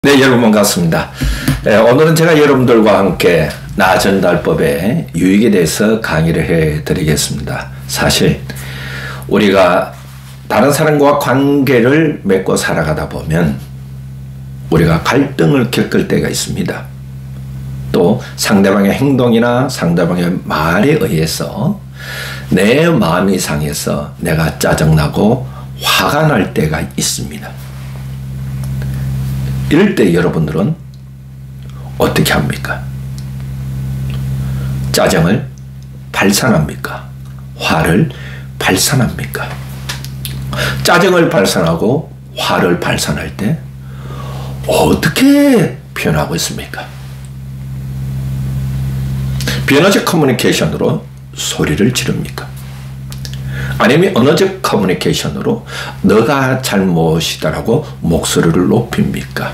네, 여러분 반갑습니다. 오늘은 제가 여러분들과 함께 나전달법의 유익에 대해서 강의를 해드리겠습니다. 사실 우리가 다른 사람과 관계를 맺고 살아가다 보면 우리가 갈등을 겪을 때가 있습니다. 또 상대방의 행동이나 상대방의 말에 의해서 내 마음이 상해서 내가 짜증나고 화가 날 때가 있습니다. 이럴 때 여러분들은 어떻게 합니까? 짜증을 발산합니까? 화를 발산합니까? 짜증을 발산하고 화를 발산할 때 어떻게 표현하고 있습니까? 비언어적 커뮤니케이션으로 소리를 지릅니까? 아니면 언어적 커뮤니케이션으로 너가 잘못이다라고 목소리를 높입니까?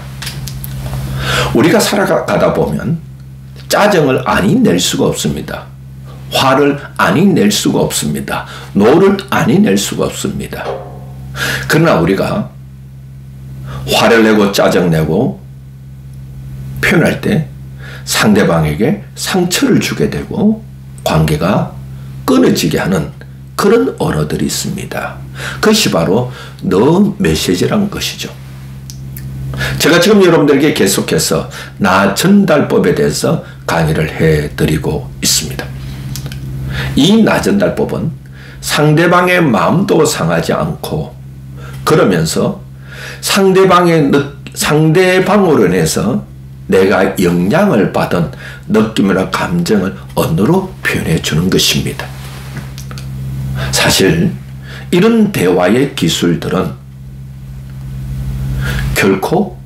우리가 살아가다 보면 짜증을 아니 낼 수가 없습니다. 화를 아니 낼 수가 없습니다. 노를 아니 낼 수가 없습니다. 그러나 우리가 화를 내고 짜증내고 표현할 때 상대방에게 상처를 주게 되고 관계가 끊어지게 하는 그런 언어들이 있습니다. 그것이 바로 너 메시지란 것이죠. 제가 지금 여러분들에게 계속해서 나전달법에 대해서 강의를 해드리고 있습니다. 이 나전달법은 상대방의 마음도 상하지 않고 그러면서 상대방으로 인해서 내가 영향을 받은 느낌이나 감정을 언어로 표현해 주는 것입니다. 사실 이런 대화의 기술들은 결코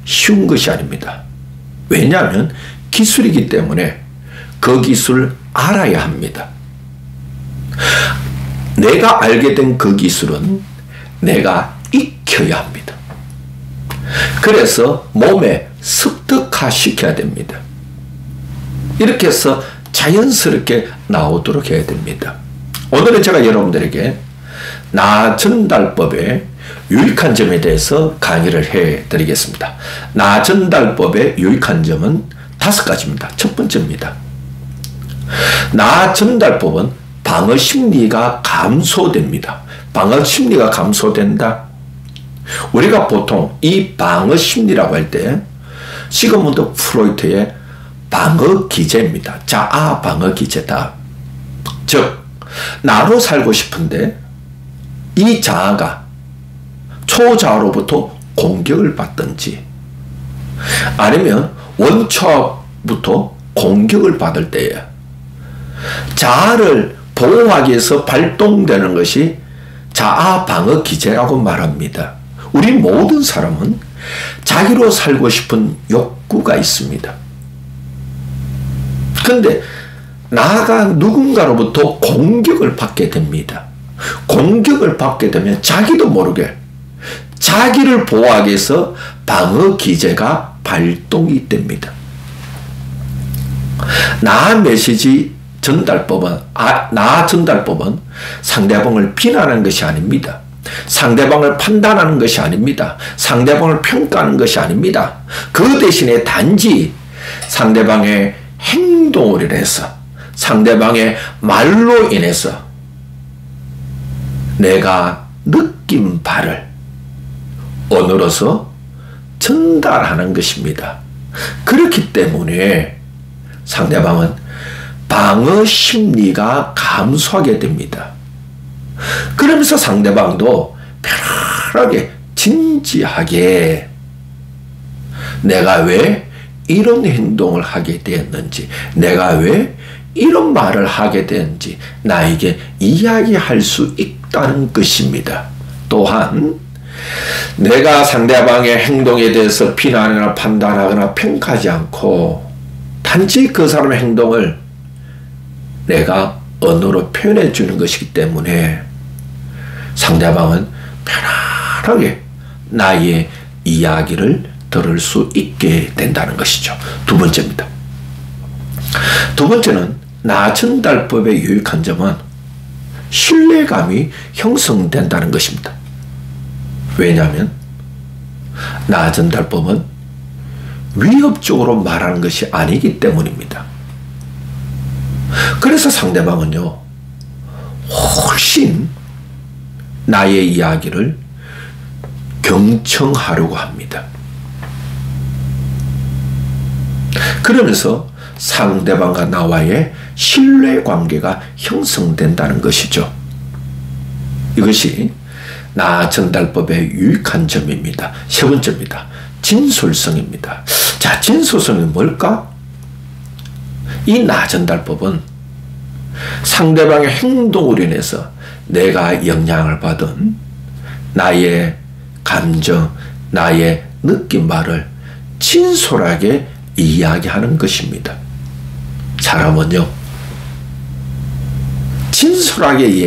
쉬운 것이 아닙니다. 왜냐하면 기술이기 때문에 그 기술을 알아야 합니다. 내가 알게 된 그 기술은 내가 익혀야 합니다. 그래서 몸에 습득화시켜야 됩니다. 이렇게 해서 자연스럽게 나오도록 해야 됩니다. 오늘은 제가 여러분들에게 나전달법의 유익한 점에 대해서 강의를 해드리겠습니다. 나전달법의 유익한 점은 5가지입니다. 첫 번째입니다. 나전달법은 방어 심리가 감소됩니다. 방어 심리가 감소된다. 우리가 보통 이 방어 심리라고 할 때 시그문드 프로이트의 방어 기제입니다. 자아 방어 기제다. 즉 나로 살고 싶은데 이 자아가 초자아로부터 공격을 받든지 아니면 원초부터 공격을 받을 때에 자아를 보호하기 위해서 발동되는 것이 자아 방어 기제라고 말합니다. 우리 모든 사람은 자기로 살고 싶은 욕구가 있습니다. 그런데 나가 누군가로부터 공격을 받게 됩니다. 공격을 받게 되면 자기도 모르게 자기를 보호하기 위해서 방어 기제가 발동이 됩니다. 나 메시지 전달법은 나 전달법은 상대방을 비난하는 것이 아닙니다. 상대방을 판단하는 것이 아닙니다. 상대방을 평가하는 것이 아닙니다. 그 대신에 단지 상대방의 행동으로 인해서 상대방의 말로 인해서 내가 느낀 바를 언어로서 전달하는 것입니다. 그렇기 때문에 상대방은 방어 심리가 감소하게 됩니다. 그러면서 상대방도 편하게 진지하게 내가 왜 이런 행동을 하게 되었는지 내가 왜 이런 말을 하게 되는지 나에게 이야기할 수 있다는 것입니다. 또한 내가 상대방의 행동에 대해서 비난하거나 판단하거나 평가하지 않고 단지 그 사람의 행동을 내가 언어로 표현해 주는 것이기 때문에 상대방은 편안하게 나의 이야기를 들을 수 있게 된다는 것이죠. 두 번째입니다. 두 번째는 나전달법의 유익한 점은 신뢰감이 형성된다는 것입니다. 왜냐하면 나전달법은 위협적으로 말하는 것이 아니기 때문입니다. 그래서 상대방은요, 훨씬 나의 이야기를 경청하려고 합니다. 그러면서 상대방과 나와의 신뢰관계가 형성된다는 것이죠. 이것이 나전달법의 유익한 점입니다. 세 번째입니다. 진솔성입니다. 자, 진솔성이 뭘까? 이 나전달법은 상대방의 행동으로 인해서 내가 영향을 받은 나의 감정, 나의 느낀 말을 진솔하게 이야기하는 것입니다. 사람은요, 진솔하게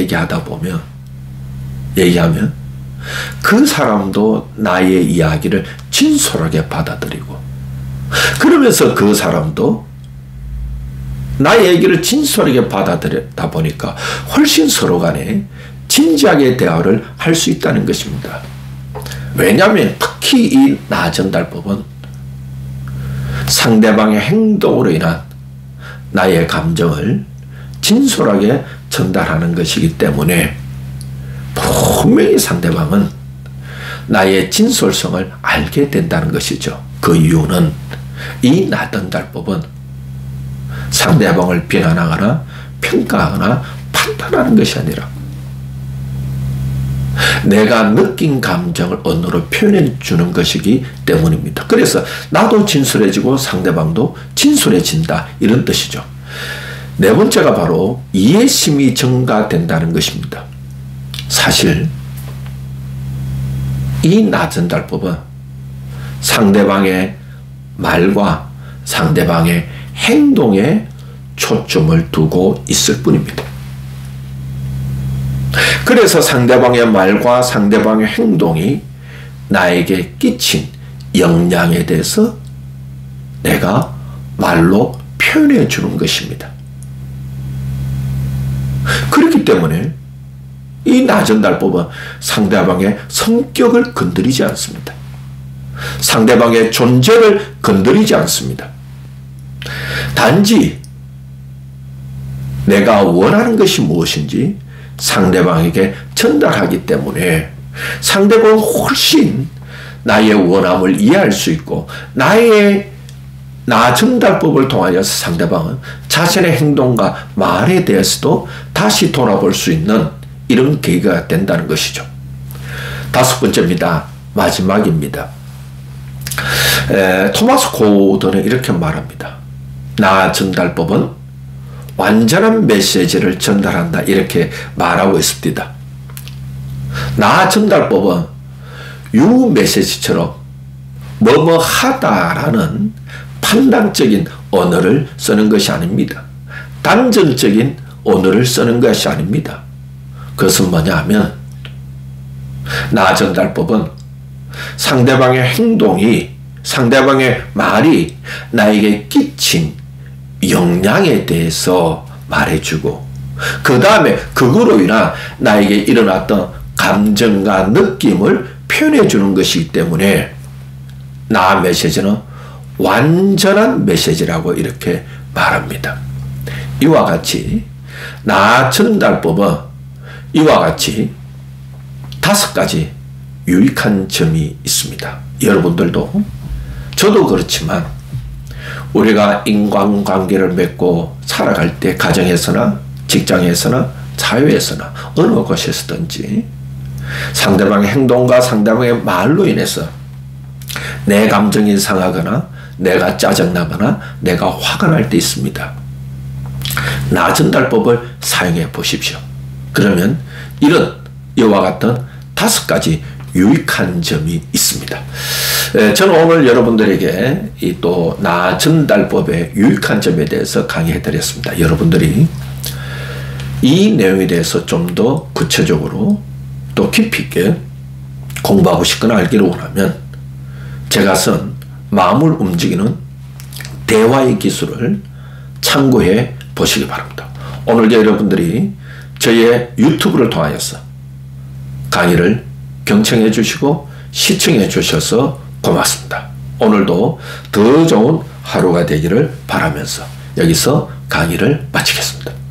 얘기하면 그 사람도 나의 이야기를 진솔하게 받아들이고, 그러면서 그 사람도 나의 얘기를 진솔하게 받아들였다 보니까 훨씬 서로 간에 진지하게 대화를 할 수 있다는 것입니다. 왜냐하면 특히 이 나전달법은 상대방의 행동으로 인한 나의 감정을 진솔하게 전달하는 것이기 때문에 분명히 상대방은 나의 진솔성을 알게 된다는 것이죠. 그 이유는 이 나전달법은 상대방을 비난하거나 평가하거나 판단하는 것이 아니라 내가 느낀 감정을 언어로 표현해 주는 것이기 때문입니다. 그래서 나도 진솔해지고 상대방도 진솔해진다, 이런 뜻이죠. 네 번째가 바로 이해심이 증가된다는 것입니다. 사실 이 나전달법은 상대방의 말과 상대방의 행동에 초점을 두고 있을 뿐입니다. 그래서 상대방의 말과 상대방의 행동이 나에게 끼친 영향에 대해서 내가 말로 표현해 주는 것입니다. 그렇기 때문에 이 나전달법은 상대방의 성격을 건드리지 않습니다. 상대방의 존재를 건드리지 않습니다. 단지 내가 원하는 것이 무엇인지 상대방에게 전달하기 때문에 상대방은 훨씬 나의 원함을 이해할 수 있고, 나전달법을 통하여서 상대방은 자신의 행동과 말에 대해서도 다시 돌아볼 수 있는 이런 계기가 된다는 것이죠. 다섯 번째입니다. 마지막입니다. 토마스 고든은 이렇게 말합니다. 나전달법은 완전한 메시지를 전달한다, 이렇게 말하고 있습니다. 나전달법은 유메시지처럼 뭐뭐 하다라는 판단적인 언어를 쓰는 것이 아닙니다. 단정적인 언어를 쓰는 것이 아닙니다. 그것은 뭐냐 하면 나전달법은 상대방의 행동이, 상대방의 말이 나에게 끼친 영향에 대해서 말해주고, 그 다음에 그거로 인한 나에게 일어났던 감정과 느낌을 표현해 주는 것이기 때문에 나 메시지는 완전한 메시지라고 이렇게 말합니다. 이와 같이 나전달법은 이와 같이 5가지 유익한 점이 있습니다. 여러분들도, 저도 그렇지만 우리가 인간관계를 맺고 살아갈 때 가정에서나 직장에서나 사회에서나 어느 곳에서든지 상대방의 행동과 상대방의 말로 인해서 내 감정이 상하거나 내가 짜증나거나 내가 화가 날 때 있습니다. 나전달법을 사용해 보십시오. 그러면 이와 같은 5가지 유익한 점이 있습니다. 저는 오늘 여러분들에게 이 또 나전달법의 유익한 점에 대해서 강의해 드렸습니다. 여러분들이 이 내용에 대해서 좀 더 구체적으로 또 깊이 있게 공부하고 싶거나 알기를 원하면 제가 쓴 마음을 움직이는 대화의 기술을 참고해 보시기 바랍니다. 오늘도 여러분들이 저의 유튜브를 통하여서 강의를 경청해 주시고 시청해 주셔서 고맙습니다. 오늘도 더 좋은 하루가 되기를 바라면서 여기서 강의를 마치겠습니다.